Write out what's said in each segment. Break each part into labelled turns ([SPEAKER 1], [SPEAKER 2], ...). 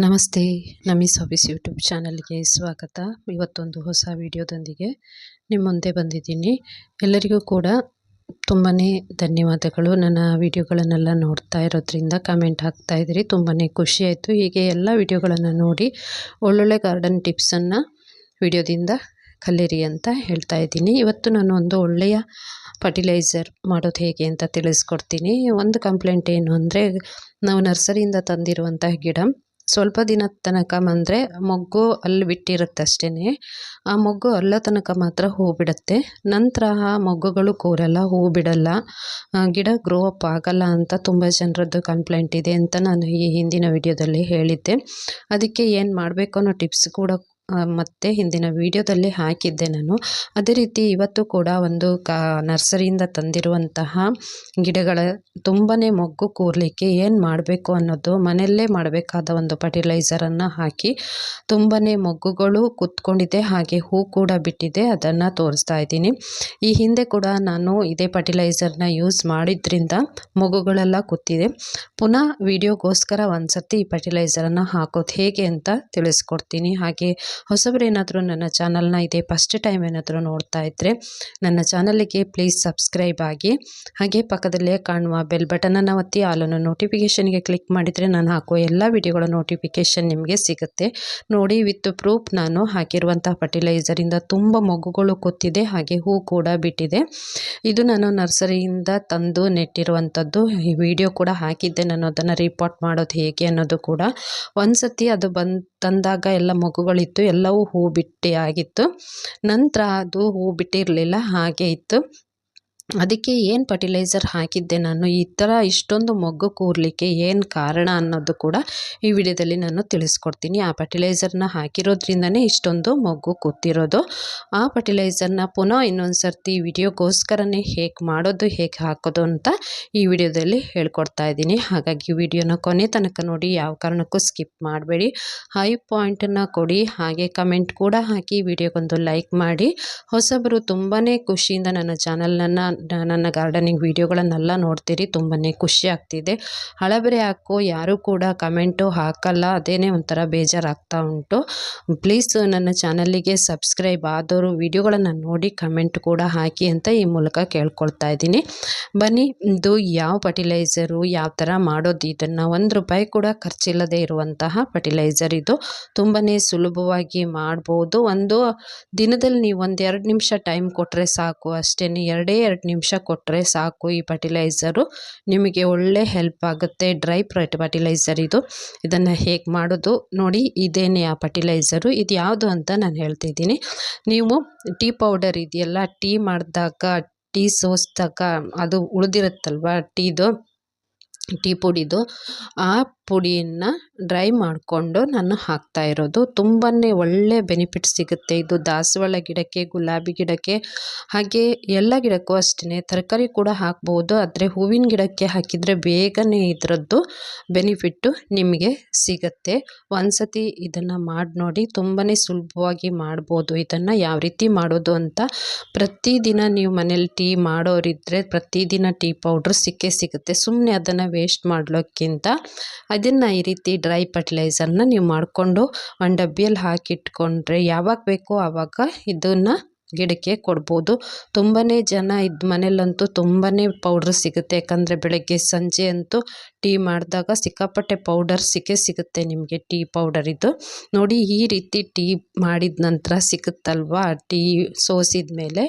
[SPEAKER 1] ನಮಸ್ತೆ. ನಮೀಸ್ hobbies YouTube ಚಾನಲ್ಗೆ ಸ್ವಾಗತ. ಇವತ್ತೊಂದು ಹೊಸ ವಿಡಿಯೋದೊಂದಿಗೆ ನಿಮ್ಮ ಮುಂದೆ ಬಂದಿದ್ದೀನಿ. ಎಲ್ಲರಿಗೂ ಕೂಡ ತುಂಬಾ ಧನ್ಯವಾದಗಳು. ನನ್ನ ವಿಡಿಯೋಗಳನ್ನೆಲ್ಲ ನೋಡ್ತಾ ಇರೋದ್ರಿಂದ ಕಮೆಂಟ್ ಹಾಕ್ತಾ ಇದ್ದೀರಿ, ತುಂಬಾ ಖುಷಿಯಾಯಿತು. ಹೀಗೆ ಎಲ್ಲ ವಿಡಿಯೋಗಳನ್ನು ನೋಡಿ ಒಳ್ಳೊಳ್ಳೆ ಗಾರ್ಡನ್ ಟಿಪ್ಸನ್ನು ವಿಡಿಯೋದಿಂದ ಕಲಿಯಿರಿ ಅಂತ ಹೇಳ್ತಾ ಇದ್ದೀನಿ. ಇವತ್ತು ನಾನು ಒಂದು ಒಳ್ಳೆಯ ಫರ್ಟಿಲೈಸರ್ ಮಾಡೋದು ಹೇಗೆ ಅಂತ ತಿಳಿಸ್ಕೊಡ್ತೀನಿ. ಒಂದು ಕಂಪ್ಲೇಂಟ್ ಏನು ಅಂದರೆ, ನಾವು ನರ್ಸರಿಯಿಂದ ತಂದಿರುವಂತಹ ಗಿಡ ಸ್ವಲ್ಪ ದಿನ ತನಕ ಅಂದರೆ ಮೊಗ್ಗು ಅಲ್ಲಿ ಬಿಟ್ಟಿರುತ್ತೆ ಅಷ್ಟೇ. ಆ ಮೊಗ್ಗು ಅಲ್ಲೋ ತನಕ ಮಾತ್ರ ಹೂ ಬಿಡುತ್ತೆ. ನಂತರ ಆ ಮೊಗ್ಗುಗಳು ಕೂರಲ್ಲ, ಹೂ ಬಿಡಲ್ಲ, ಗಿಡ ಗ್ರೋ ಅಪ್ ಆಗಲ್ಲ ಅಂತ ತುಂಬ ಜನರದ್ದು ಕಂಪ್ಲೇಂಟ್ ಇದೆ ಅಂತ ನಾನು ಈ ಹಿಂದಿನ ವಿಡಿಯೋದಲ್ಲಿ ಹೇಳಿದ್ದೆ. ಅದಕ್ಕೆ ಏನು ಮಾಡಬೇಕು ಅನ್ನೋ ಟಿಪ್ಸ್ ಕೂಡ ಮತ್ತು ಹಿಂದಿನ ವಿಡಿಯೋದಲ್ಲಿ ಹಾಕಿದ್ದೆ ನಾನು. ಅದೇ ರೀತಿ ಇವತ್ತು ಕೂಡ ಒಂದು ನರ್ಸರಿಯಿಂದ ತಂದಿರುವಂತಹ ಗಿಡಗಳ ತುಂಬಾ ಮೊಗ್ಗು ಕೂರಲಿಕ್ಕೆ ಏನು ಮಾಡಬೇಕು ಅನ್ನೋದು, ಮನೆಯಲ್ಲೇ ಮಾಡಬೇಕಾದ ಒಂದು ಫರ್ಟಿಲೈಸರನ್ನು ಹಾಕಿ ತುಂಬಾ ಮೊಗ್ಗುಗಳು ಕೂತ್ಕೊಂಡಿದೆ, ಹಾಗೆ ಹೂ ಕೂಡ ಬಿಟ್ಟಿದೆ. ಅದನ್ನು ತೋರಿಸ್ತಾ ಇದ್ದೀನಿ. ಈ ಹಿಂದೆ ಕೂಡ ನಾನು ಇದೇ ಫರ್ಟಿಲೈಸರ್ನ ಯೂಸ್ ಮಾಡಿದ್ರಿಂದ ಮೊಗ್ಗುಗಳೆಲ್ಲ ಕೂತಿದೆ. ಪುನಃ ವಿಡಿಯೋಗೋಸ್ಕರ ಒಂದ್ಸತಿ ಈ ಫರ್ಟಿಲೈಸರನ್ನು ಹಾಕೋದು ಹೇಗೆ ಅಂತ ತಿಳಿಸ್ಕೊಡ್ತೀನಿ. ಹಾಗೆ ಹೊಸಬರೇನಾದರೂ ನನ್ನ ಚಾನಲ್ನ ಇದೇ ಫಸ್ಟ್ ಟೈಮ್ ಏನಾದರೂ ನೋಡ್ತಾ ಇದ್ದರೆ ನನ್ನ ಚಾನಲ್ಗೆ ಪ್ಲೀಸ್ ಸಬ್ಸ್ಕ್ರೈಬ್ ಆಗಿ, ಹಾಗೆ ಪಕ್ಕದಲ್ಲೇ ಕಾಣುವ ಬೆಲ್ ಬಟನನ್ನು ಒತ್ತಿ ಆಲನ್ನು ನೋಟಿಫಿಕೇಷನ್ಗೆ ಕ್ಲಿಕ್ ಮಾಡಿದರೆ ನಾನು ಹಾಕುವ ಎಲ್ಲ ವಿಡಿಯೋಗಳ ನೋಟಿಫಿಕೇಷನ್ ನಿಮಗೆ ಸಿಗುತ್ತೆ. ನೋಡಿ, ವಿತ್ ಪ್ರೂಫ್ ನಾನು ಹಾಕಿರುವಂಥ ಫರ್ಟಿಲೈಸರಿಂದ ತುಂಬ ಮೊಗ್ಗುಗಳು ಕೂತಿದೆ, ಹಾಗೆ ಹೂ ಕೂಡ ಬಿಟ್ಟಿದೆ. ಇದು ನಾನು ನರ್ಸರಿಯಿಂದ ತಂದು ನೆಟ್ಟಿರುವಂಥದ್ದು. ಈ ವಿಡಿಯೋ ಕೂಡ ಹಾಕಿದ್ದೆ ನಾನು, ಅದನ್ನು ರಿಪೋರ್ಟ್ ಮಾಡೋದು ಹೇಗೆ ಅನ್ನೋದು ಕೂಡ. ಒಂದ್ಸತಿ ಅದು ತಂದಾಗ ಎಲ್ಲ ಮೊಗ್ಗುಗಳಿತ್ತು, ಎಲ್ಲವೂ ಹೂ ಬಿಟ್ಟೆ ಆಗಿತ್ತು. ನಂತರ ಅದು ಹೂ ಬಿಟ್ಟಿರಲಿಲ್ಲ, ಹಾಗೆ ಇತ್ತು. ಅದಕ್ಕೆ ಏನು ಫರ್ಟಿಲೈಸರ್ ಹಾಕಿದ್ದೆ ನಾನು, ಈ ಥರ ಇಷ್ಟೊಂದು ಮೊಗ್ಗು ಕೂರಲಿಕ್ಕೆ ಏನು ಕಾರಣ ಅನ್ನೋದು ಕೂಡ ಈ ವಿಡಿಯೋದಲ್ಲಿ ನಾನು ತಿಳಿಸ್ಕೊಡ್ತೀನಿ. ಆ ಫರ್ಟಿಲೈಸರ್ನ ಹಾಕಿರೋದ್ರಿಂದನೇ ಇಷ್ಟೊಂದು ಮೊಗ್ಗು ಕೂತಿರೋದು. ಆ ಫರ್ಟಿಲೈಸರ್ನ ಪುನಃ ಇನ್ನೊಂದು ಸರ್ತಿ ವಿಡಿಯೋಗೋಸ್ಕರನೇ ಹೇಗೆ ಮಾಡೋದು, ಹೇಗೆ ಹಾಕೋದು ಅಂತ ಈ ವಿಡಿಯೋದಲ್ಲಿ ಹೇಳ್ಕೊಡ್ತಾ ಇದ್ದೀನಿ. ಹಾಗಾಗಿ ವಿಡಿಯೋನ ಕೊನೆ ತನಕ ನೋಡಿ, ಯಾವ ಕಾರಣಕ್ಕೂ ಸ್ಕಿಪ್ ಮಾಡಬೇಡಿ. ಹೈ ಪಾಯಿಂಟನ್ನು ಕೊಡಿ, ಹಾಗೆ ಕಮೆಂಟ್ ಕೂಡ ಹಾಕಿ, ವಿಡಿಯೋಗೊಂದು ಲೈಕ್ ಮಾಡಿ. ಹೊಸಬರು ತುಂಬಾ ಖುಷಿಯಿಂದ ನನ್ನ ಚಾನಲನ್ನು, ನನ್ನ ಗಾರ್ಡನಿಂಗ್ ವಿಡಿಯೋಗಳನ್ನೆಲ್ಲ ನೋಡ್ತೀರಿ, ತುಂಬಾ ಖುಷಿ ಆಗ್ತಿದೆ. ಹಳಬರೆ ಹಾಕೋ ಯಾರೂ ಕೂಡ ಕಮೆಂಟು ಹಾಕಲ್ಲ, ಅದೇನೇ ಒಂಥರ ಬೇಜಾರಾಗ್ತಾ ಉಂಟು. ಪ್ಲೀಸ್ ನನ್ನ ಚಾನಲ್ಲಿಗೆ ಸಬ್ಸ್ಕ್ರೈಬ್ ಆದವರು ವಿಡಿಯೋಗಳನ್ನು ನೋಡಿ ಕಮೆಂಟ್ ಕೂಡ ಹಾಕಿ ಅಂತ ಈ ಮೂಲಕ ಕೇಳ್ಕೊಳ್ತಾ ಇದ್ದೀನಿ. ಬನ್ನಿ, ಇದು ಯಾವ ಫರ್ಟಿಲೈಸರು, ಯಾವ ಥರ ಮಾಡೋದು, ಇದನ್ನು ₹1 ಕೂಡ ಖರ್ಚಿಲ್ಲದೆ ಇರುವಂತಹ ಫರ್ಟಿಲೈಸರ್ ಇದು. ತುಂಬಾ ಸುಲಭವಾಗಿ ಮಾಡ್ಬೋದು. ಒಂದು ದಿನದಲ್ಲಿ ನೀವು 1-2 ನಿಮಿಷ ಟೈಮ್ ಕೊಟ್ಟರೆ ಸಾಕು, ಅಷ್ಟೇ. 2 ನಿಮಿಷ ಕೊಟ್ಟರೆ ಸಾಕು. ಈ ಫರ್ಟಿಲೈಸರು ನಿಮಗೆ ಒಳ್ಳೆ ಹೆಲ್ಪ್ ಆಗುತ್ತೆ. ಡ್ರೈ ಫರ್ಟಿಲೈಸರ್ ಇದು. ಇದನ್ನು ಹೇಗೆ ಮಾಡೋದು ನೋಡಿ, ಇದೇನೇ ಆ ಫರ್ಟಿಲೈಸರು. ಇದು ಯಾವುದು ಅಂತ ನಾನು ಹೇಳ್ತಿದ್ದೀನಿ. ನೀವು ಟೀ ಪೌಡರ್ ಇದೆಯಲ್ಲ, ಟೀ ಮಾಡಿದಾಗ, ಟೀ ಸೋಸಿದಾಗ ಅದು ಉಳಿದಿರುತ್ತಲ್ವ ಟೀ ಪುಡಿದು, ಆ ಪುಡಿಯನ್ನು ಡ್ರೈ ಮಾಡಿಕೊಂಡು ನಾನು ಹಾಕ್ತಾ ಇರೋದು. ತುಂಬಾ ಒಳ್ಳೆ ಬೆನಿಫಿಟ್ ಸಿಗುತ್ತೆ ಇದು. ದಾಸವಾಳ ಗಿಡಕ್ಕೆ, ಗುಲಾಬಿ ಗಿಡಕ್ಕೆ, ಹಾಗೆ ಎಲ್ಲ ಗಿಡಕ್ಕೂ ಅಷ್ಟೇ. ತರಕಾರಿ ಕೂಡ ಹಾಕ್ಬೋದು, ಆದರೆ ಹೂವಿನ ಗಿಡಕ್ಕೆ ಹಾಕಿದರೆ ಬೇಗನೆ ಇದರದ್ದು ಬೆನಿಫಿಟ್ಟು ನಿಮಗೆ ಸಿಗುತ್ತೆ. ಒಂದ್ಸತಿ ಇದನ್ನು ಮಾಡಿ ನೋಡಿ, ತುಂಬಾ ಸುಲಭವಾಗಿ ಮಾಡ್ಬೋದು. ಇದನ್ನು ಯಾವ ರೀತಿ ಮಾಡೋದು ಅಂತ, ಪ್ರತಿದಿನ ನೀವು ಮನೇಲಿ ಟೀ ಮಾಡೋರಿದ್ದರೆ ಪ್ರತಿದಿನ ಟೀ ಪೌಡ್ರ್ ಸಿಕ್ಕೇ ಸಿಗುತ್ತೆ. ಸುಮ್ಮನೆ ಅದನ್ನು ವೇಸ್ಟ್ ಮಾಡಲಿಕ್ಕಿಂತ ಅದನ್ನು ಈ ರೀತಿ ಡ್ರೈ ಫರ್ಟಿಲೈಸರ್ನ ನೀವು ಮಾಡಿಕೊಂಡು ಒಂದು ಡಬ್ಬಿಯಲ್ಲಿ ಹಾಕಿಟ್ಕೊಂಡ್ರೆ ಯಾವಾಗ ಬೇಕೋ ಆವಾಗ ಇದನ್ನು ಗಿಡಕ್ಕೆ ಕೊಡ್ಬೋದು. ತುಂಬಾ ಜನ ಮನೇಲಂತೂ ತುಂಬಾ ಪೌಡ್ರ್ ಸಿಗುತ್ತೆ, ಯಾಕಂದರೆ ಬೆಳಗ್ಗೆ ಸಂಜೆ ಅಂತೂ ಟೀ ಮಾಡಿದಾಗ ಸಿಕ್ಕಾಪಟ್ಟೆ ಪೌಡರ್ ಸಿಗುತ್ತೆ ನಿಮಗೆ, ಟೀ ಪೌಡರ್ ಇದು. ನೋಡಿ, ಈ ರೀತಿ ಟೀ ಮಾಡಿದ ನಂತರ ಸಿಗುತ್ತಲ್ವಾ, ಟೀ ಸೋಸಿದ ಮೇಲೆ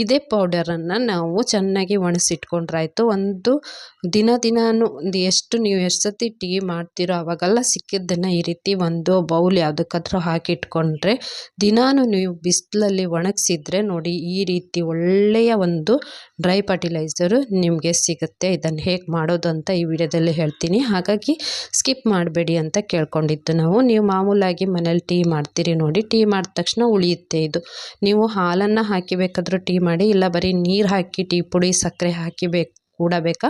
[SPEAKER 1] ಇದೇ ಪೌಡರನ್ನು ನಾವು ಚೆನ್ನಾಗಿ ಒಣಸಿಟ್ಕೊಂಡ್ರಾಯ್ತು. ಒಂದು ದಿನಾನು ನೀವು ಎಷ್ಟು ಸತಿ ಟೀ ಮಾಡ್ತೀರೋ ಅವಾಗೆಲ್ಲ ಸಿಕ್ಕಿದ್ದನ್ನು ಈ ರೀತಿ ಒಂದು ಬೌಲ್ ಯಾವುದಕ್ಕಾದ್ರೂ ಹಾಕಿಟ್ಕೊಂಡ್ರೆ, ದಿನಾನು ನೀವು ಬಿಸಿಲಲ್ಲಿ ಒಣಗಿಸಿದ್ರೆ ನೋಡಿ, ಈ ರೀತಿ ಒಳ್ಳೆಯ ಒಂದು ಡ್ರೈ ಫರ್ಟಿಲೈಸರು ನಿಮಗೆ ಸಿಗುತ್ತೆ. ಇದನ್ನು ಹೇಗೆ ಮಾಡೋದು ಅಂತ ಈ ವಿಡಿಯೋದಲ್ಲಿ ಹೇಳ್ತೀನಿ, ಹಾಗಾಗಿ ಸ್ಕಿಪ್ ಮಾಡಬೇಡಿ ಅಂತ ಕೇಳ್ಕೊಂಡಿದ್ದು ನಾವು. ನೀವು ಮಾಮೂಲಾಗಿ ಮನೇಲಿ ಟೀ ಮಾಡ್ತೀರಿ ನೋಡಿ, ಟೀ ಮಾಡಿದ ತಕ್ಷಣ ಉಳಿಯುತ್ತೆ ಇದು. ನೀವು ಹಾಲನ್ನು ಹಾಕಿ ಬೇಕಾದರೂ ಟೀ ಮಾಡಿ, ಇಲ್ಲ ಬರೀ ನೀರು ಹಾಕಿ ಟೀ ಪುಡಿ ಸಕ್ಕರೆ ಹಾಕಿ ಕೂಡ ಬೇಕಾ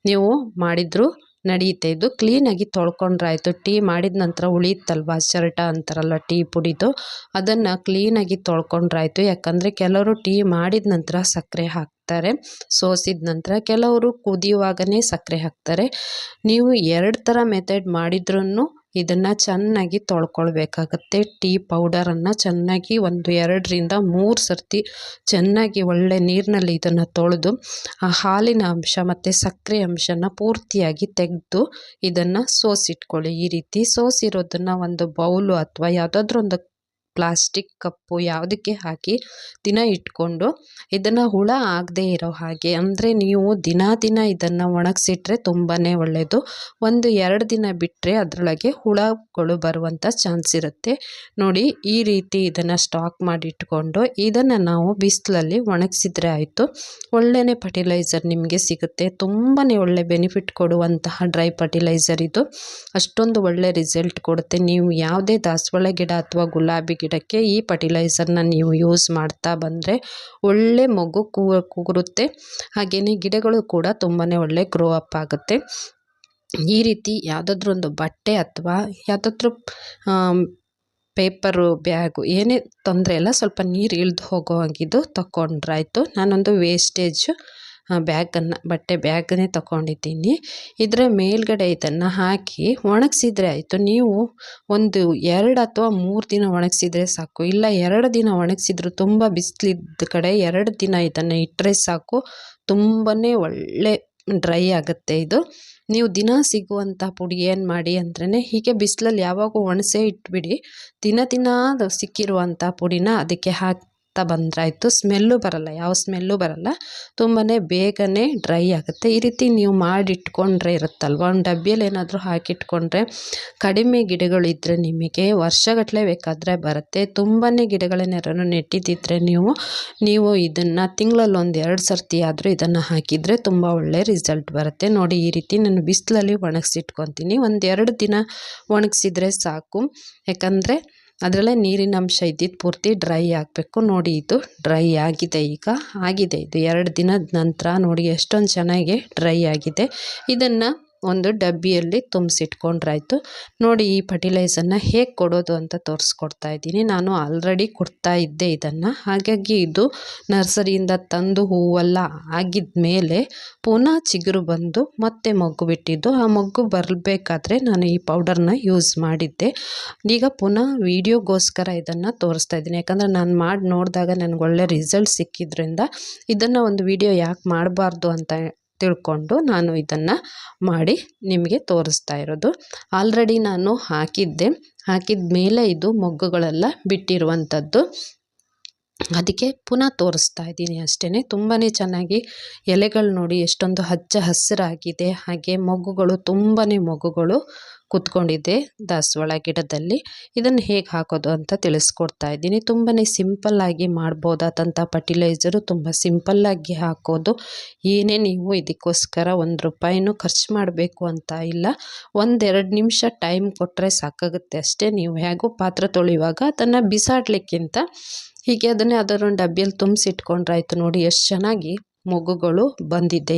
[SPEAKER 1] ನೀವು ಮಾಡಿದರೂ ನಡೆಯುತ್ತೆ. ಇದು ಕ್ಲೀನಾಗಿ ತೊಳ್ಕೊಂಡ್ರಾಯ್ತು. ಟೀ ಮಾಡಿದ ನಂತರ ಉಳಿಯುತ್ತಲ್ವ, ಚರಟ ಅಂತಾರಲ್ಲ ಟೀ ಪುಡಿದು, ಅದನ್ನು ಕ್ಲೀನಾಗಿ ತೊಳ್ಕೊಂಡ್ರಾಯ್ತು. ಯಾಕಂದರೆ ಕೆಲವರು ಟೀ ಮಾಡಿದ ನಂತರ ಸಕ್ಕರೆ ಹಾಕ್ತಾರೆ, ಸೋಸಿದ ನಂತರ. ಕೆಲವರು ಕುದಿಯುವಾಗಲೇ ಸಕ್ಕರೆ ಹಾಕ್ತಾರೆ. ನೀವು 2 ಥರ ಮೆಥಡ್ ಮಾಡಿದ್ರೂ ಇದನ್ನು ಚೆನ್ನಾಗಿ ತೊಳ್ಕೊಳ್ಬೇಕಾಗತ್ತೆ. ಟೀ ಪೌಡರನ್ನು ಚೆನ್ನಾಗಿ 2 ರಿಂದ 3 ಸರ್ತಿ ಚೆನ್ನಾಗಿ ಒಳ್ಳೆ ನೀರಿನಲ್ಲಿ ಇದನ್ನು ತೊಳೆದು ಆ ಹಾಲಿನ ಅಂಶ ಮತ್ತು ಸಕ್ಕರೆ ಅಂಶನ ಪೂರ್ತಿಯಾಗಿ ತೆಗೆದು ಇದನ್ನು ಸೋಸಿಟ್ಕೊಳ್ಳಿ. ಈ ರೀತಿ ಸೋಸಿರೋದನ್ನು ಒಂದು ಬೌಲು ಅಥವಾ ಯಾವುದಾದ್ರೂ ಒಂದು ಪ್ಲಾಸ್ಟಿಕ್ ಕಪ್ಪು ಯಾವುದಕ್ಕೆ ಹಾಕಿ ದಿನ ಇಟ್ಕೊಂಡು ಇದನ್ನು ಹುಳ ಆಗದೆ ಇರೋ ಹಾಗೆ, ಅಂದರೆ ನೀವು ದಿನ ಇದನ್ನು ಒಣಗಿಸಿಟ್ರೆ ತುಂಬಾ ಒಳ್ಳೆಯದು. 1-2 ದಿನ ಬಿಟ್ಟರೆ ಅದರೊಳಗೆ ಹುಳಗಳು ಬರುವಂಥ ಚಾನ್ಸ್ ಇರುತ್ತೆ. ನೋಡಿ, ಈ ರೀತಿ ಇದನ್ನು ಸ್ಟಾಕ್ ಮಾಡಿ ಇಟ್ಕೊಂಡು ಇದನ್ನು ನಾವು ಬಿಸಿಲಲ್ಲಿ ಒಣಗಿಸಿದ್ರೆ ಆಯಿತು. ಒಳ್ಳೆಯೇ ಫರ್ಟಿಲೈಸರ್ ನಿಮಗೆ ಸಿಗುತ್ತೆ. ತುಂಬಾ ಒಳ್ಳೆ ಬೆನಿಫಿಟ್ ಕೊಡುವಂತಹ ಡ್ರೈ ಫರ್ಟಿಲೈಸರ್ ಇದು. ಅಷ್ಟೊಂದು ಒಳ್ಳೆ ರಿಸಲ್ಟ್ ಕೊಡುತ್ತೆ. ನೀವು ಯಾವುದೇ ದಾಸವಾಳ ಗಿಡ ಅಥವಾ ಗುಲಾಬಿ ಗಿಡಕ್ಕೆ ಈ ಫರ್ಟಿಲೈಸರ್ನ ನೀವು ಯೂಸ್ ಮಾಡ್ತಾ ಬಂದರೆ ಒಳ್ಳೆ ಮೊಗ್ಗು ಕೂರುತ್ತೆ. ಹಾಗೆಯೇ ಗಿಡಗಳು ಕೂಡ ತುಂಬಾ ಒಳ್ಳೆ ಗ್ರೋ ಅಪ್ ಆಗುತ್ತೆ. ಈ ರೀತಿ ಯಾವುದಾದ್ರೂ ಒಂದು ಬಟ್ಟೆ ಅಥವಾ ಯಾವುದಾದ್ರೂ ಪೇಪರು ಬ್ಯಾಗು ಏನೇ ತೊಂದರೆ ಇಲ್ಲ, ಸ್ವಲ್ಪ ನೀರು ಇಳಿದು ಹೋಗೋ ಹಾಗಿದ್ದು ತಗೊಂಡ್ರಾಯ್ತು. ನಾನೊಂದು ವೇಸ್ಟೇಜ್ ಬಟ್ಟೆ ಬ್ಯಾಗನ್ನೇ ತಗೊಂಡಿದ್ದೀನಿ. ಇದರ ಮೇಲ್ಗಡೆ ಇದನ್ನು ಹಾಕಿ ಒಣಗಿಸಿದ್ರೆ ಆಯಿತು. ನೀವು 2 ಅಥವಾ 3 ದಿನ ಒಣಗಿಸಿದ್ರೆ ಸಾಕು. ಇಲ್ಲ 2 ದಿನ ಒಣಗಿಸಿದ್ರು, ತುಂಬ ಬಿಸಿಲಿದ್ದ ಕಡೆ 2 ದಿನ ಇದನ್ನು ಇಟ್ಟರೆ ಸಾಕು. ತುಂಬಾ ಒಳ್ಳೆ ಡ್ರೈ ಆಗುತ್ತೆ ಇದು. ನೀವು ದಿನ ಸಿಗುವಂಥ ಪುಡಿ ಏನು ಮಾಡಿ ಅಂದ್ರೆ, ಹೀಗೆ ಬಿಸಿಲಲ್ಲಿ ಯಾವಾಗೂ ಒಣಸೇ ಇಟ್ಬಿಡಿ. ದಿನ ಸಿಕ್ಕಿರುವಂಥ ಪುಡಿನ ಅದಕ್ಕೆ ಹಾಕ್ತಾ ಬಂದ್ರಾಯ್ತು. ಸ್ಮೆಲ್ಲು ಬರಲ್ಲ, ಯಾವ ಸ್ಮೆಲ್ಲು ಬರಲ್ಲ. ತುಂಬಾ ಬೇಗನೆ ಡ್ರೈ ಆಗುತ್ತೆ. ಈ ರೀತಿ ನೀವು ಮಾಡಿಟ್ಕೊಂಡ್ರೆ ಇರುತ್ತಲ್ವ, ಒಂದು ಡಬ್ಬಿಯಲ್ಲಿ ಏನಾದರೂ ಹಾಕಿಟ್ಕೊಂಡ್ರೆ ಕಡಿಮೆ ಗಿಡಗಳಿದ್ದರೆ ನಿಮಗೆ ವರ್ಷಗಟ್ಟಲೆ ಬೇಕಾದರೆ ಬರುತ್ತೆ. ತುಂಬಾ ಗಿಡಗಳನ್ನೇನಾದ್ರು ನೆಟ್ಟಿದ್ದಿದ್ರೆ ನೀವು ಇದನ್ನು ತಿಂಗಳಲ್ಲಿ 1-2 ಸರ್ತಿ ಆದರೂ ಇದನ್ನು ಹಾಕಿದರೆ ತುಂಬ ಒಳ್ಳೆ ರಿಸಲ್ಟ್ ಬರುತ್ತೆ. ನೋಡಿ, ಈ ರೀತಿ ನಾನು ಬಿಸಿಲಲ್ಲಿ ಒಣಗಿಸಿಟ್ಕೊತೀನಿ. 1-2 ದಿನ ಒಣಗಿಸಿದ್ರೆ ಸಾಕು. ಯಾಕಂದರೆ ಅದರಲ್ಲೇ ನೀರಿನ ಅಂಶ ಇದ್ದಿದ್ದು ಪೂರ್ತಿ ಡ್ರೈ ಆಗಬೇಕು. ನೋಡಿ, ಇದು ಡ್ರೈ ಆಗಿದೆ. ಈಗ ಆಗಿದೆ ಇದು 2 ದಿನದ ನಂತರ. ನೋಡಿ ಎಷ್ಟೊಂದು ಚೆನ್ನಾಗಿ ಡ್ರೈ ಆಗಿದೆ. ಇದನ್ನು ಒಂದು ಡಬ್ಬಿಯಲ್ಲಿ ತುಂಬಿಸಿಟ್ಕೊಂಡ್ರಾಯ್ತು. ನೋಡಿ, ಈ ಫರ್ಟಿಲೈಸರ್ನ ಹೇಗೆ ಕೊಡೋದು ಅಂತ ತೋರಿಸ್ಕೊಡ್ತಾ ಇದ್ದೀನಿ. ನಾನು ಆಲ್ರೆಡಿ ಕೊಡ್ತಾ ಇದ್ದೆ ಇದನ್ನು. ಹಾಗಾಗಿ ಇದು ನರ್ಸರಿಯಿಂದ ತಂದು ಹೂವೆಲ್ಲ ಆಗಿದ ಮೇಲೆ ಪುನಃ ಚಿಗುರು ಬಂದು ಮತ್ತೆ ಮೊಗ್ಗು ಬಿಟ್ಟಿದ್ದು. ಆ ಮೊಗ್ಗು ಬರಬೇಕಾದ್ರೆ ನಾನು ಈ ಪೌಡರ್ನ ಯೂಸ್ ಮಾಡಿದ್ದೆ. ಈಗ ಪುನಃ ವಿಡಿಯೋಗೋಸ್ಕರ ಇದನ್ನು ತೋರಿಸ್ತಾ ಇದ್ದೀನಿ. ಯಾಕಂದರೆ ನಾನು ಮಾಡಿ ನೋಡಿದಾಗ ನನಗೆ ಒಳ್ಳೆ ರಿಸಲ್ಟ್ ಸಿಕ್ಕಿದ್ರಿಂದ ಇದನ್ನು ಒಂದು ವಿಡಿಯೋ ಯಾಕೆ ಮಾಡಬಾರ್ದು ಅಂತ ತಿಳ್ಕೊಂಡು ನಾನು ಇದನ್ನು ಮಾಡಿ ನಿಮಗೆ ತೋರಿಸ್ತಾ ಇರೋದು. ಆಲ್ರೆಡಿ ನಾನು ಹಾಕಿದ ಮೇಲೆ ಇದು ಮೊಗ್ಗುಗಳೆಲ್ಲ ಬಿಟ್ಟಿರುವಂಥದ್ದು. ಅದಕ್ಕೆ ಪುನಃ ತೋರಿಸ್ತಾ ಇದ್ದೀನಿ ಅಷ್ಟೇ. ತುಂಬಾ ಚೆನ್ನಾಗಿ ಎಲೆಗಳು ನೋಡಿ ಎಷ್ಟೊಂದು ಹಚ್ಚ ಹಸಿರಾಗಿದೆ. ಹಾಗೆ ಮೊಗ್ಗುಗಳು ಕೂತ್ಕೊಂಡಿದೆ ದಾಸವಾಳ ಗಿಡದಲ್ಲಿ. ಇದನ್ನು ಹೇಗೆ ಹಾಕೋದು ಅಂತ ತಿಳಿಸ್ಕೊಡ್ತಾ ಇದ್ದೀನಿ. ತುಂಬಾ ಸಿಂಪಲ್ಲಾಗಿ ಮಾಡ್ಬೋದಾದಂಥ ಫರ್ಟಿಲೈಸರು, ತುಂಬ ಸಿಂಪಲ್ಲಾಗಿ ಹಾಕೋದು. ಏನೇ ನೀವು ಇದಕ್ಕೋಸ್ಕರ ₹1 ಖರ್ಚು ಮಾಡಬೇಕು ಅಂತ ಇಲ್ಲ. 1-2 ನಿಮಿಷ ಟೈಮ್ ಕೊಟ್ಟರೆ ಸಾಕಾಗುತ್ತೆ ಅಷ್ಟೇ. ನೀವು ಹೇಗೂ ಪಾತ್ರೆ ತೊಳೆಯುವಾಗ ಅದನ್ನು ಬಿಸಾಡಲಿಕ್ಕಿಂತ ಹೀಗೆ ಅದನ್ನೇ ಅದರೊಂದು ಡಬ್ಬಿಯಲ್ಲಿ ತುಂಬಿಸಿಟ್ಕೊಂಡ್ರಾಯ್ತು. ನೋಡಿ ಎಷ್ಟು ಚೆನ್ನಾಗಿ ಮೊಗ್ಗುಗಳು ಬಂದಿದೆ.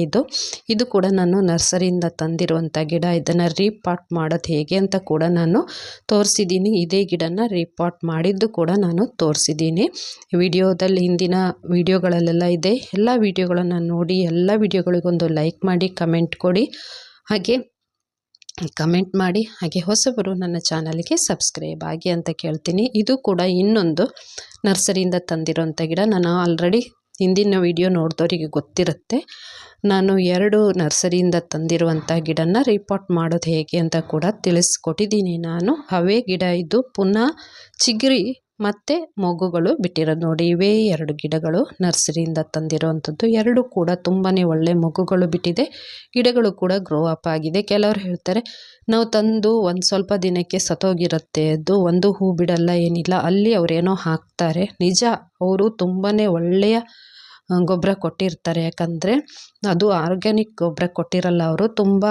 [SPEAKER 1] ಇದು ಕೂಡ ನಾನು ನರ್ಸರಿಯಿಂದ ತಂದಿರುವಂಥ ಗಿಡ. ಇದನ್ನು ರೀಪಾಟ್ ಮಾಡೋದು ಹೇಗೆ ಅಂತ ಕೂಡ ನಾನು ತೋರಿಸಿದ್ದೀನಿ. ಇದೇ ಗಿಡನ ರೀಪಾಟ್ ಮಾಡಿದ್ದು ಕೂಡ ನಾನು ತೋರಿಸಿದ್ದೀನಿ ವಿಡಿಯೋದಲ್ಲಿ. ಹಿಂದಿನ ವಿಡಿಯೋಗಳಲ್ಲೆಲ್ಲ ಇದೆ. ಎಲ್ಲ ವಿಡಿಯೋಗಳನ್ನು ನೋಡಿ ಎಲ್ಲ ವಿಡಿಯೋಗಳಿಗೊಂದು ಲೈಕ್ ಮಾಡಿ, ಕಮೆಂಟ್ ಕೊಡಿ. ಹಾಗೆ ಹೊಸಬರು ನನ್ನ ಚಾನಲ್ಗೆ ಸಬ್ಸ್ಕ್ರೈಬ್ ಆಗಿ ಅಂತ ಕೇಳ್ತೀನಿ. ಇದು ಕೂಡ ಇನ್ನೊಂದು ನರ್ಸರಿಯಿಂದ ತಂದಿರೋಂಥ ಗಿಡ. ನಾನು ಆಲ್ರೆಡಿ ಹಿಂದಿನ ವಿಡಿಯೋ ನೋಡಿದವರಿಗೆ ಗೊತ್ತಿರುತ್ತೆ. ನಾನು 2 ನರ್ಸರಿಯಿಂದ ತಂದಿರುವಂಥ ಗಿಡನ ರೀಪಾಟ್ ಮಾಡೋದು ಹೇಗೆ ಅಂತ ಕೂಡ ತಿಳಿಸ್ಕೊಟ್ಟಿದ್ದೀನಿ ನಾನು. ಅವೇ ಗಿಡ ಇದು ಪುನಃ ಚಿಗುರಿ ಮತ್ತು ಮೊಗ್ಗುಗಳು ಬಿಟ್ಟಿರೋದು. ನೋಡಿ, ಇವೇ 2 ಗಿಡಗಳು ನರ್ಸರಿಯಿಂದ ತಂದಿರೋವಂಥದ್ದು. 2 ಕೂಡ ತುಂಬಾ ಒಳ್ಳೆ ಮೊಗ್ಗುಗಳು ಬಿಟ್ಟಿದೆ. ಗಿಡಗಳು ಕೂಡ ಗ್ರೋ ಅಪ್ ಆಗಿದೆ. ಕೆಲವರು ಹೇಳ್ತಾರೆ ನಾವು ತಂದು ಒಂದು ಸ್ವಲ್ಪ ದಿನಕ್ಕೆ ಸತ್ತೋಗಿರುತ್ತೆ, ಅದು ಒಂದು ಹೂ ಬಿಡಲ್ಲ, ಏನಿಲ್ಲ. ಅಲ್ಲಿ ಅವರೇನೋ ಹಾಕ್ತಾರೆ. ನಿಜ, ಅವರು ತುಂಬಾ ಒಳ್ಳೆಯ ಗೊಬ್ಬರ ಕೊಟ್ಟಿರ್ತಾರೆ. ಯಾಕಂದರೆ ಅದು ಆರ್ಗ್ಯಾನಿಕ್ ಗೊಬ್ಬರ ಕೊಟ್ಟಿರಲ್ಲ ಅವರು. ತುಂಬ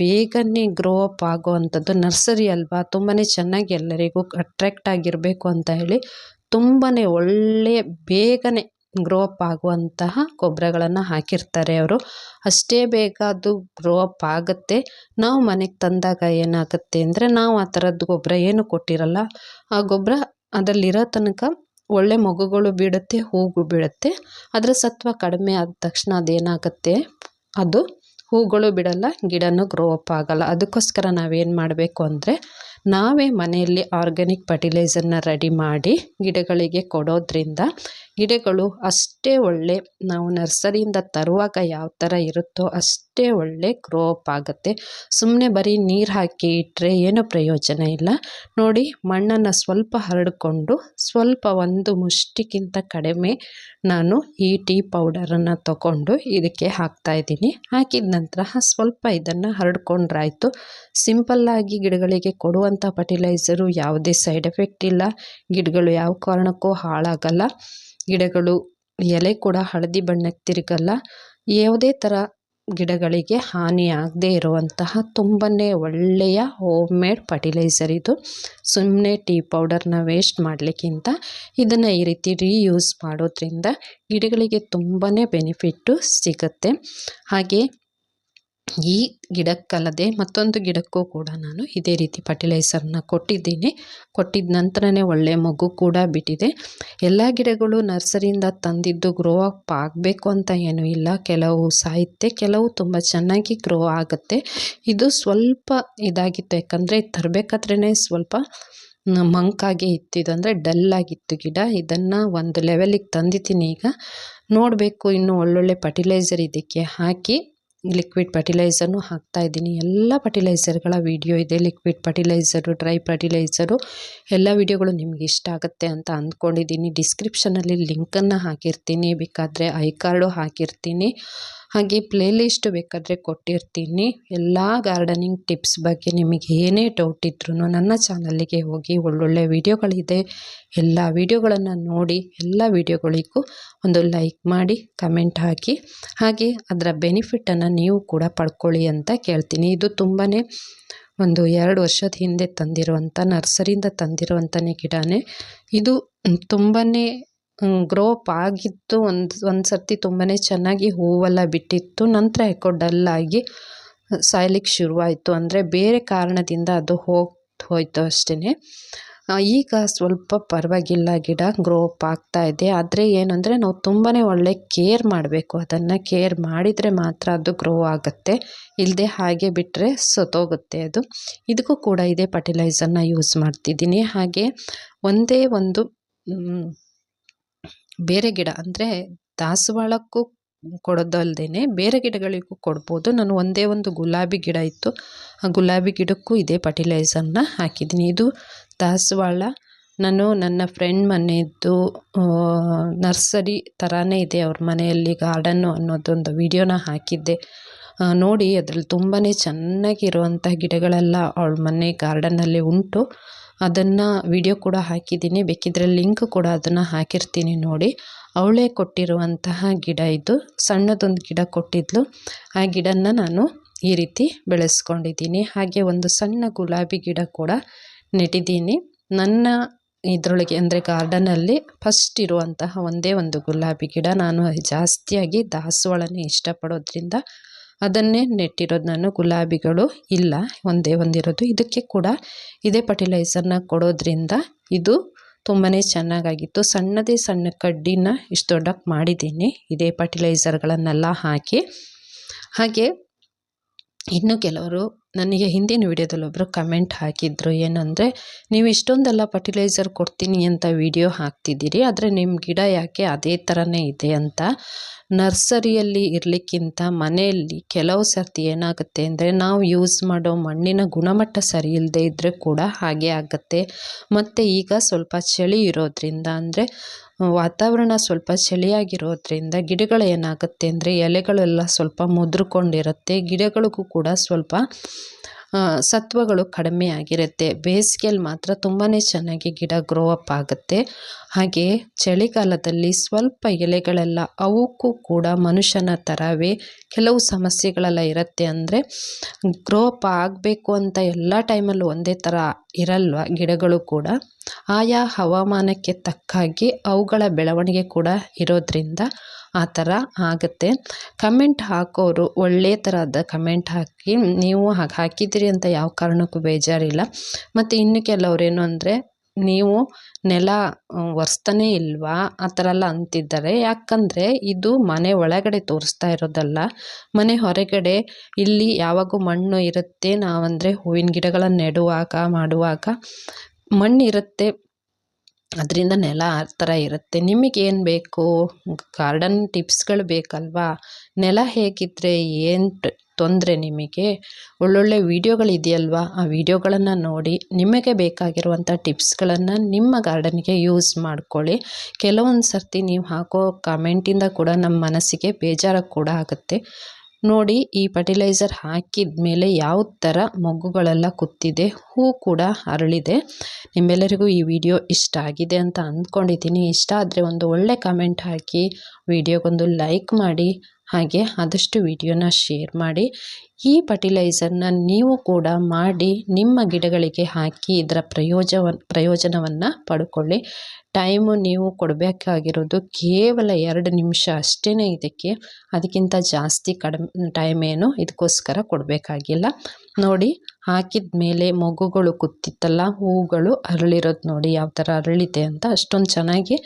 [SPEAKER 1] ಬೇಗನೆ ಗ್ರೋ ಅಪ್ ಆಗೋವಂಥದ್ದು. ನರ್ಸರಿ ಅಲ್ವಾ, ತುಂಬಾ ಚೆನ್ನಾಗಿ ಎಲ್ಲರಿಗೂ ಅಟ್ರ್ಯಾಕ್ಟ್ ಆಗಿರಬೇಕು ಅಂತ ಹೇಳಿ ತುಂಬಾ ಒಳ್ಳೆಯ ಬೇಗನೆ ಗ್ರೋ ಅಪ್ ಆಗುವಂತಹ ಗೊಬ್ಬರಗಳನ್ನು ಹಾಕಿರ್ತಾರೆ ಅವರು. ಅಷ್ಟೇ ಬೇಗ ಅದು ಗ್ರೋ ಅಪ್ ಆಗುತ್ತೆ. ನಾವು ಮನೆಗೆ ತಂದಾಗ ಏನಾಗುತ್ತೆ ಅಂದರೆ, ನಾವು ಆ ಥರದ್ದು ಗೊಬ್ಬರ ಏನು ಕೊಟ್ಟಿರಲ್ಲ. ಆ ಗೊಬ್ಬರ ಅದರಲ್ಲಿರೋ ತನಕ ಒಳ್ಳೆ ಮೊಗ್ಗುಗಳು ಬಿಡುತ್ತೆ, ಹೂವು ಬಿಡುತ್ತೆ. ಅದರ ಸತ್ವ ಕಡಿಮೆ ಆದ ತಕ್ಷಣ ಅದೇನಾಗುತ್ತೆ, ಅದು ಹೂಗಳು ಬಿಡಲ್ಲ, ಗಿಡನೂ ಗ್ರೋ ಅಪ್ ಆಗಲ್ಲ. ಅದಕ್ಕೋಸ್ಕರ ನಾವೇನು ಮಾಡಬೇಕು ಅಂದರೆ, ನಾವೇ ಮನೆಯಲ್ಲಿ ಆರ್ಗ್ಯಾನಿಕ್ ಫರ್ಟಿಲೈಸರ್ನ ರೆಡಿ ಮಾಡಿ ಗಿಡಗಳಿಗೆ ಕೊಡೋದ್ರಿಂದ ಗಿಡಗಳು ಅಷ್ಟೇ ಒಳ್ಳೆ, ನಾವು ನರ್ಸರಿಯಿಂದ ತರುವಾಗ ಯಾವ ಥರ ಇರುತ್ತೋ ಅಷ್ಟೇ ಒಳ್ಳೆ ಗ್ರೋ ಅಪ್ ಆಗುತ್ತೆ. ಸುಮ್ಮನೆ ಬರೀ ನೀರು ಹಾಕಿ ಇಟ್ಟರೆ ಏನೂ ಪ್ರಯೋಜನ ಇಲ್ಲ. ನೋಡಿ, ಮಣ್ಣನ್ನು ಸ್ವಲ್ಪ ಹರಡಿಕೊಂಡು ಸ್ವಲ್ಪ ಒಂದು ಮುಷ್ಟಿಗಿಂತ ಕಡಿಮೆ ನಾನು ಈ ಟೀ ಪೌಡರನ್ನು ತಗೊಂಡು ಇದಕ್ಕೆ ಹಾಕ್ತಾಯಿದ್ದೀನಿ. ಹಾಕಿದ ನಂತರ ಸ್ವಲ್ಪ ಇದನ್ನು ಹರಡ್ಕೊಂಡ್ರಾಯ್ತು. ಸಿಂಪಲ್ಲಾಗಿ ಗಿಡಗಳಿಗೆ ಕೊಡುವಂಥ ಫರ್ಟಿಲೈಸರು ಯಾವುದೇ ಸೈಡ್ ಎಫೆಕ್ಟ್ ಇಲ್ಲ, ಗಿಡಗಳು ಯಾವ ಕಾರಣಕ್ಕೂ ಹಾಳಾಗಲ್ಲ, ಗಿಡಗಳು ಎಲೆ ಕೂಡ ಹಳದಿ ಬಣ್ಣಕ್ಕೆ ತಿರುಗಲ್ಲ, ಯಾವುದೇ ಥರ ಗಿಡಗಳಿಗೆ ಹಾನಿ ಆಗದೇ ಇರುವಂತಹ ತುಂಬಾ ಒಳ್ಳೆಯ ಹೋಮ್ ಮೇಡ್ ಫರ್ಟಿಲೈಸರ್ ಇದು. ಸುಮ್ಮನೆ ಟೀ ಪೌಡರ್ನ ವೇಸ್ಟ್ ಮಾಡಲಿಕ್ಕಿಂತ ಇದನ್ನು ಈ ರೀತಿ ರೀಯೂಸ್ ಮಾಡೋದ್ರಿಂದ ಗಿಡಗಳಿಗೆ ತುಂಬಾ ಬೆನಿಫಿಟ್ಟು ಸಿಗುತ್ತೆ. ಹಾಗೆ ಈ ಗಿಡಕ್ಕಲ್ಲದೆ ಮತ್ತೊಂದು ಗಿಡಕ್ಕೂ ಕೂಡ ನಾನು ಇದೇ ರೀತಿ ಫರ್ಟಿಲೈಸರ್ನ ಕೊಟ್ಟಿದ್ದೀನಿ. ಕೊಟ್ಟಿದ್ದ ನಂತರನೇ ಒಳ್ಳೆಯ ಮಗು ಕೂಡ ಬಿಟ್ಟಿದೆ. ಎಲ್ಲ ಗಿಡಗಳು ನರ್ಸರಿಯಿಂದ ತಂದಿದ್ದು ಗ್ರೋ ಅಪ್ ಆಗಬೇಕು ಅಂತ ಏನೂ ಇಲ್ಲ. ಕೆಲವು ಸಾಯುತ್ತೆ, ಕೆಲವು ತುಂಬ ಚೆನ್ನಾಗಿ ಗ್ರೋ ಆಗುತ್ತೆ. ಇದು ಸ್ವಲ್ಪ ಇದಾಗಿತ್ತು, ಯಾಕಂದರೆ ತರಬೇಕಾದ್ರೇ ಸ್ವಲ್ಪ ಮಂಕಾಗೆ ಇತ್ತು, ಇದಂದರೆ ಡಲ್ಲಾಗಿತ್ತು ಗಿಡ. ಇದನ್ನು ಒಂದು ಲೆವೆಲಿಗೆ ತಂದಿದ್ದೀನಿ. ಈಗ ನೋಡಬೇಕು, ಇನ್ನೂ ಒಳ್ಳೊಳ್ಳೆ ಫರ್ಟಿಲೈಸರ್ ಇದಕ್ಕೆ ಹಾಕಿ ಲಿಕ್ವಿಡ್ ಫರ್ಟಿಲೈಸರ್ನು ಹಾಕ್ತಾಯಿದ್ದೀನಿ. ಎಲ್ಲ ಫರ್ಟಿಲೈಸರ್ಗಳ ವಿಡಿಯೋ ಇದೆ, ಲಿಕ್ವಿಡ್ ಫರ್ಟಿಲೈಸರು, ಡ್ರೈ ಫರ್ಟಿಲೈಸರು, ಎಲ್ಲ ವಿಡಿಯೋಗಳು ನಿಮ್ಗೆ ಇಷ್ಟ ಆಗುತ್ತೆ ಅಂತ ಅಂದ್ಕೊಂಡಿದ್ದೀನಿ. ಡಿಸ್ಕ್ರಿಪ್ಷನಲ್ಲಿ ಲಿಂಕನ್ನು ಹಾಕಿರ್ತೀನಿ, ಬೇಕಾದರೆ ಐ ಕಾರ್ಡು ಹಾಕಿರ್ತೀನಿ, ಹಾಗೆ ಪ್ಲೇಲಿಸ್ಟ್ ಬೇಕಾದರೆ ಕೊಟ್ಟಿರ್ತೀನಿ. ಎಲ್ಲ ಗಾರ್ಡನಿಂಗ್ ಟಿಪ್ಸ್ ಬಗ್ಗೆ ನಿಮಗೆ ಏನೇ ಡೌಟ್ ಇದ್ರೂ ನನ್ನ ಚಾನಲ್ಲಿಗೆ ಹೋಗಿ ಒಳ್ಳೊಳ್ಳೆ ವಿಡಿಯೋಗಳಿದೆ. ಎಲ್ಲ ವಿಡಿಯೋಗಳನ್ನು ನೋಡಿ, ಎಲ್ಲ ವಿಡಿಯೋಗಳಿಗೂ ಒಂದು ಲೈಕ್ ಮಾಡಿ, ಕಮೆಂಟ್ ಹಾಕಿ, ಹಾಗೆ ಅದರ ಬೆನಿಫಿಟನ್ನು ನೀವು ಕೂಡ ಪಡ್ಕೊಳ್ಳಿ ಅಂತ ಕೇಳ್ತೀನಿ. ಇದು ತುಂಬಾ ಒಂದು 2 ವರ್ಷದ ಹಿಂದೆ ತಂದಿರುವಂಥ ನರ್ಸರಿಯಿಂದ ತಂದಿರುವಂಥನೇ ಗಿಡನೇ ಇದು. ತುಂಬಾ ಗ್ರೋ ಅಪ್ ಆಗಿತ್ತು. ಒಂದು ಸರ್ತಿ ತುಂಬಾ ಚೆನ್ನಾಗಿ ಹೂವೆಲ್ಲ ಬಿಟ್ಟಿತ್ತು. ನಂತರ ಯಾಕೋ ಡಲ್ಲಾಗಿ ಸಾಯ್ಲಿಕ್ಕೆ ಶುರುವಾಯಿತು. ಅಂದರೆ ಬೇರೆ ಕಾರಣದಿಂದ ಅದು ಹೋಯ್ತು ಅಷ್ಟೇ. ಈಗ ಸ್ವಲ್ಪ ಪರವಾಗಿಲ್ಲ, ಗಿಡ ಗ್ರೋ ಅಪ್ ಆಗ್ತಾ ಇದೆ. ಆದರೆ ಏನಂದರೆ ನಾವು ತುಂಬಾ ಒಳ್ಳೆ ಕೇರ್ ಮಾಡಬೇಕು. ಅದನ್ನು ಕೇರ್ ಮಾಡಿದರೆ ಮಾತ್ರ ಅದು ಗ್ರೋ ಆಗುತ್ತೆ, ಇಲ್ಲದೆ ಹಾಗೆ ಬಿಟ್ಟರೆ ಸತ್ತೋಗುತ್ತೆ ಅದು. ಇದಕ್ಕೂ ಕೂಡ ಇದೇ ಫರ್ಟಿಲೈಸರ್ನ ಯೂಸ್ ಮಾಡ್ತಿದ್ದೀನಿ. ಹಾಗೆ ಒಂದೇ ಒಂದು ಬೇರೆ ಗಿಡ ಅಂದರೆ ದಾಸವಾಳಕ್ಕೂ ಕೊಡೋದಲ್ಲದೆ ಬೇರೆ ಗಿಡಗಳಿಗೂ ಕೊಡ್ಬೋದು. ನಾನು ಒಂದೇ ಒಂದು ಗುಲಾಬಿ ಗಿಡ ಇತ್ತು, ಆ ಗುಲಾಬಿ ಗಿಡಕ್ಕೂ ಇದೇ ಫರ್ಟಿಲೈಸರ್ನ ಹಾಕಿದ್ದೀನಿ. ಇದು ದಾಸವಾಳ ನಾನು ನನ್ನ ಫ್ರೆಂಡ್ ಮನೆಯದ್ದು ನರ್ಸರಿ ಥರನೇ ಇದೆ, ಅವ್ರ ಮನೆಯಲ್ಲಿ ಗಾರ್ಡನ್ನು ಅನ್ನೋದೊಂದು ವಿಡಿಯೋನ ಹಾಕಿದ್ದೆ. ನೋಡಿ, ಅದರಲ್ಲಿ ತುಂಬಾ ಚೆನ್ನಾಗಿರುವಂಥ ಗಿಡಗಳೆಲ್ಲ ಅವಳ ಮನೆ ಗಾರ್ಡನ್ನಲ್ಲಿ ಉಂಟು. ಅದನ್ನು ವಿಡಿಯೋ ಕೂಡ ಹಾಕಿದ್ದೀನಿ, ಬೇಕಿದ್ರೆ ಲಿಂಕ್ ಕೂಡ ಅದನ್ನು ಹಾಕಿರ್ತೀನಿ ನೋಡಿ. ಅವಳೇ ಕೊಟ್ಟಿರುವಂತಹ ಗಿಡ ಇದು. ಸಣ್ಣದೊಂದು ಗಿಡ ಕೊಟ್ಟಿದ್ಲು, ಆ ಗಿಡನ ನಾನು ಈ ರೀತಿ ಬೆಳೆಸ್ಕೊಂಡಿದ್ದೀನಿ. ಹಾಗೆ ಒಂದು ಸಣ್ಣ ಗುಲಾಬಿ ಗಿಡ ಕೂಡ ನೆಟ್ಟಿದ್ದೀನಿ. ನನ್ನ ಇದರೊಳಗೆ ಅಂದರೆ ಗಾರ್ಡನಲ್ಲಿ ಫಸ್ಟ್ ಇರುವಂತಹ ಒಂದೇ ಒಂದು ಗುಲಾಬಿ ಗಿಡ. ನಾನು ಜಾಸ್ತಿಯಾಗಿ ದಾಸವಾಳನೇ ಇಷ್ಟಪಡೋದ್ರಿಂದ ಅದನ್ನೇ ನೆಟ್ಟಿರೋದು ನಾನು. ಗುಲಾಬಿಗಳು ಇಲ್ಲ, ಒಂದೇ ಒಂದಿರೋದು. ಇದಕ್ಕೆ ಕೂಡ ಇದೇ ಫರ್ಟಿಲೈಸರ್ನ ಕೊಡೋದ್ರಿಂದ ಇದು ತುಂಬಾ ಚೆನ್ನಾಗಾಗಿತ್ತು. ಸಣ್ಣದೇ ಸಣ್ಣ ಕಡ್ಡಿನ ಇಷ್ಟು ದೊಡ್ಡಕ್ಕೆ ಮಾಡಿದ್ದೀನಿ ಇದೇ ಫರ್ಟಿಲೈಸರ್ಗಳನ್ನೆಲ್ಲ ಹಾಕಿ. ಹಾಗೆ ಇನ್ನು ಕೆಲವರು ನನಗೆ ಹಿಂದಿನ ವಿಡಿಯೋದಲ್ಲಿ ಒಬ್ಬರು ಕಮೆಂಟ್ ಹಾಕಿದ್ರು, ಏನಂದರೆ ನೀವು ಇಷ್ಟೊಂದೆಲ್ಲ ಫರ್ಟಿಲೈಸರ್ ಕೊಡ್ತೀನಿ ಅಂತ ವಿಡಿಯೋ ಹಾಕ್ತಿದ್ದೀರಿ, ಆದರೆ ನಿಮ್ಮ ಗಿಡ ಯಾಕೆ ಅದೇ ಥರನೇ ಇದೆ ಅಂತ. ನರ್ಸರಿಯಲ್ಲಿ ಇರಲಿಕ್ಕಿಂತ ಮನೆಯಲ್ಲಿ ಕೆಲವು ಸರ್ತಿ ಏನಾಗುತ್ತೆ ಅಂದರೆ ನಾವು ಯೂಸ್ ಮಾಡೋ ಮಣ್ಣಿನ ಗುಣಮಟ್ಟ ಸರಿ ಇಲ್ಲದೆ ಇದ್ದರೆ ಕೂಡ ಹಾಗೆ ಆಗುತ್ತೆ. ಮತ್ತು ಈಗ ಸ್ವಲ್ಪ ಚಳಿ ಇರೋದ್ರಿಂದ, ಅಂದರೆ ವಾತಾವರಣ ಸ್ವಲ್ಪ ಚಳಿಯಾಗಿರೋದ್ರಿಂದ ಗಿಡಗಳು ಏನಾಗುತ್ತೆ ಅಂದರೆ ಎಲೆಗಳೆಲ್ಲ ಸ್ವಲ್ಪ ಮುದ್ರಕೊಂಡಿರುತ್ತೆ. ಗಿಡಗಳಿಗೂ ಕೂಡ ಸ್ವಲ್ಪ ಸತ್ವಗಳು ಕಡಿಮೆ ಆಗಿರುತ್ತೆ. ಬೇಸಿಗೆಯಲ್ಲಿ ಮಾತ್ರ ತುಂಬಾ ಚೆನ್ನಾಗಿ ಗಿಡ ಗ್ರೋ ಅಪ್ ಆಗುತ್ತೆ. ಹಾಗೆ ಚಳಿಗಾಲದಲ್ಲಿ ಸ್ವಲ್ಪ ಎಲೆಗಳೆಲ್ಲ ಅವಕ್ಕೂ ಕೂಡ ಮನುಷ್ಯನ ಥರವೇ ಕೆಲವು ಸಮಸ್ಯೆಗಳೆಲ್ಲ ಇರುತ್ತೆ. ಅಂದರೆ ಗ್ರೋ ಅಪ್ ಆಗಬೇಕು ಅಂತ ಎಲ್ಲ ಟೈಮಲ್ಲೂ ಒಂದೇ ಥರ ಇರಲ್ವ ಗಿಡಗಳು ಕೂಡ. ಆಯಾ ಹವಾಮಾನಕ್ಕೆ ತಕ್ಕಾಗಿ ಅವುಗಳ ಬೆಳವಣಿಗೆ ಕೂಡ ಇರೋದ್ರಿಂದ ಆ ಥರ ಆಗುತ್ತೆ. ಕಮೆಂಟ್ ಹಾಕೋರು ಒಳ್ಳೆಯ ಥರದ ಕಮೆಂಟ್ ಹಾಕಿ, ನೀವು ಹಾಕಿದ್ದೀರಿ ಅಂತ ಯಾವ ಕಾರಣಕ್ಕೂ ಬೇಜಾರಿಲ್ಲ. ಮತ್ತು ಇನ್ನು ಕೆಲವ್ರೇನು ಅಂದರೆ ನೀವು ನೆಲ ಒರೆಸ್ತಾನೇ ಇಲ್ವಾ ಆ ಥರ ಎಲ್ಲ ಅಂತಿದ್ದಾರೆ. ಯಾಕಂದರೆ ಇದು ಮನೆ ಒಳಗಡೆ ತೋರಿಸ್ತಾ ಇರೋದಲ್ಲ, ಮನೆ ಹೊರಗಡೆ ಇಲ್ಲಿ ಯಾವಾಗೂ ಮಣ್ಣು ಇರುತ್ತೆ. ನಾವಂದರೆ ಹೂವಿನ ಗಿಡಗಳನ್ನು ನೆಡುವಾಗ ಮಾಡುವಾಗ ಮಣ್ಣು ಇರುತ್ತೆ, ಅದರಿಂದ ನೆಲ ಆ ಥರ ಇರುತ್ತೆ. ನಿಮಗೇನು ಬೇಕು, ಗಾರ್ಡನ್ ಟಿಪ್ಸ್ಗಳು ಬೇಕಲ್ವಾ? ನೆಲ ಹೇಗಿದ್ದರೆ ಏನು ತೊಂದರೆ ನಿಮಗೆ? ಒಳ್ಳೊಳ್ಳೆ ವಿಡಿಯೋಗಳಿದೆಯಲ್ವಾ, ಆ ವಿಡಿಯೋಗಳನ್ನು ನೋಡಿ ನಿಮಗೆ ಬೇಕಾಗಿರುವಂಥ ಟಿಪ್ಸ್ಗಳನ್ನು ನಿಮ್ಮ ಗಾರ್ಡನ್ಗೆ ಯೂಸ್ ಮಾಡ್ಕೊಳ್ಳಿ. ಕೆಲವೊಂದು ಸರ್ತಿ ನೀವು ಹಾಕೋ ಕಮೆಂಟಿಂದ ಕೂಡ ನಮ್ಮ ಮನಸ್ಸಿಗೆ ಬೇಜಾರು ಕೂಡ ಆಗುತ್ತೆ. ನೋಡಿ, ಈ ಫರ್ಟಿಲೈಸರ್ ಹಾಕಿದ ಮೇಲೆ ಯಾವ ಥರ ಮೊಗ್ಗುಗಳೆಲ್ಲ ಕೂತಿದೆ, ಹೂ ಕೂಡ ಅರಳಿದೆ. ನಿಮ್ಮೆಲ್ಲರಿಗೂ ಈ ವಿಡಿಯೋ ಇಷ್ಟ ಆಗಿದೆ ಅಂತ ಅಂದ್ಕೊಂಡಿದ್ದೀನಿ. ಇಷ್ಟ ಆದರೆ ಒಂದು ಒಳ್ಳೆ ಕಮೆಂಟ್ ಹಾಕಿ, ವಿಡಿಯೋಗೊಂದು ಲೈಕ್ ಮಾಡಿ, ಹಾಗೆ ಆದಷ್ಟು ವಿಡಿಯೋನ ಶೇರ್ ಮಾಡಿ. ಈ ಫರ್ಟಿಲೈಸರ್ನ ನೀವು ಕೂಡ ಮಾಡಿ ನಿಮ್ಮ ಗಿಡಗಳಿಗೆ ಹಾಕಿ ಇದರ ಪ್ರಯೋಜನವನ್ನು ಪಡ್ಕೊಳ್ಳಿ. ಟೈಮು ನೀವು ಕೊಡಬೇಕಾಗಿರೋದು ಕೇವಲ 2 ನಿಮಿಷ ಅಷ್ಟೇ ಇದಕ್ಕೆ, ಅದಕ್ಕಿಂತ ಜಾಸ್ತಿ ಕಡಿಮೆ ಟೈಮೇನು ಇದಕ್ಕೋಸ್ಕರ ಕೊಡಬೇಕಾಗಿಲ್ಲ. ನೋಡಿ, ಹಾಕಿದ ಮೇಲೆ ಮೊಗ್ಗುಗಳು ಕೂತಿತ್ತಲ್ಲ, ಹೂಗಳು ಅರಳಿರೋದು ನೋಡಿ ಯಾವ ಥರ ಅರಳಿದೆ ಅಂತ. ಅಷ್ಟೊಂದು ಚೆನ್ನಾಗಿ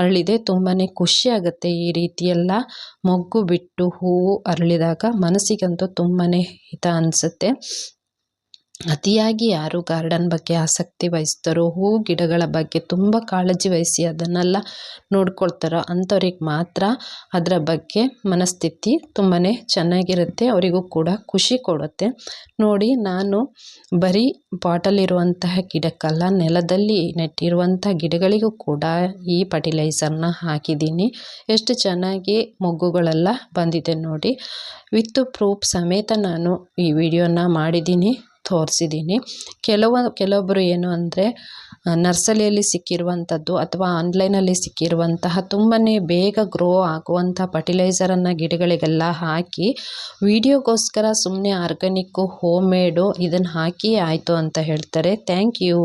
[SPEAKER 1] ಅರಳಿದೆ. ತುಂಬಾ ಖುಷಿ ಆಗುತ್ತೆ ಈ ರೀತಿಯೆಲ್ಲ ಮೊಗ್ಗು ಬಿಟ್ಟು ಹೂವು ಅರಳಿದಾಗ. ಮನಸ್ಸಿಗಂತೂ ತುಂಬಾ ಹಿತ ಅನಿಸುತ್ತೆ. ಅತಿಯಾಗಿ ಯಾರು ಗಾರ್ಡನ್ ಬಗ್ಗೆ ಆಸಕ್ತಿ ವಹಿಸ್ತಾರೋ, ಹೂ ಗಿಡಗಳ ಬಗ್ಗೆ ತುಂಬ ಕಾಳಜಿ ವಹಿಸಿ ಅದನ್ನೆಲ್ಲ ನೋಡ್ಕೊಳ್ತಾರೋ ಅಂಥವ್ರಿಗೆ ಮಾತ್ರ ಅದರ ಬಗ್ಗೆ ಮನಸ್ಥಿತಿ ತುಂಬಾ ಚೆನ್ನಾಗಿರುತ್ತೆ, ಅವರಿಗೂ ಕೂಡ ಖುಷಿ ಕೊಡುತ್ತೆ. ನೋಡಿ, ನಾನು ಬರೀ ಬಾಟಲಿರುವಂತಹ ಗಿಡಕ್ಕಲ್ಲ, ನೆಲದಲ್ಲಿ ನೆಟ್ಟಿರುವಂಥ ಗಿಡಗಳಿಗೂ ಕೂಡ ಈ ಫರ್ಟಿಲೈಸರ್ನ ಹಾಕಿದ್ದೀನಿ. ಎಷ್ಟು ಚೆನ್ನಾಗಿ ಮೊಗ್ಗುಗಳೆಲ್ಲ ಬಂದಿದೆ ನೋಡಿ. ವಿತ್ ಪ್ರೂಫ್ ಸಮೇತ ನಾನು ಈ ವಿಡಿಯೋನ ಮಾಡಿದ್ದೀನಿ, ತೋರಿಸಿದ್ದೀನಿ. ಕೆಲವೊಬ್ಬರು ಏನು ಅಂದರೆ ನರ್ಸರಿಯಲ್ಲಿ ಸಿಕ್ಕಿರುವಂಥದ್ದು ಅಥವಾ ಆನ್ಲೈನಲ್ಲಿ ಸಿಕ್ಕಿರುವಂತಹ ತುಂಬಾ ಬೇಗ ಗ್ರೋ ಆಗುವಂಥ ಫರ್ಟಿಲೈಸರನ್ನು ಗಿಡಗಳಿಗೆಲ್ಲ ಹಾಕಿ ವಿಡಿಯೋಗೋಸ್ಕರ ಸುಮ್ಮನೆ ಆರ್ಗ್ಯಾನಿಕ್ಕು ಹೋಮ್ ಮೇಡು ಇದನ್ನು ಹಾಕಿ ಆಯಿತು ಅಂತ ಹೇಳ್ತಾರೆ. Thank you.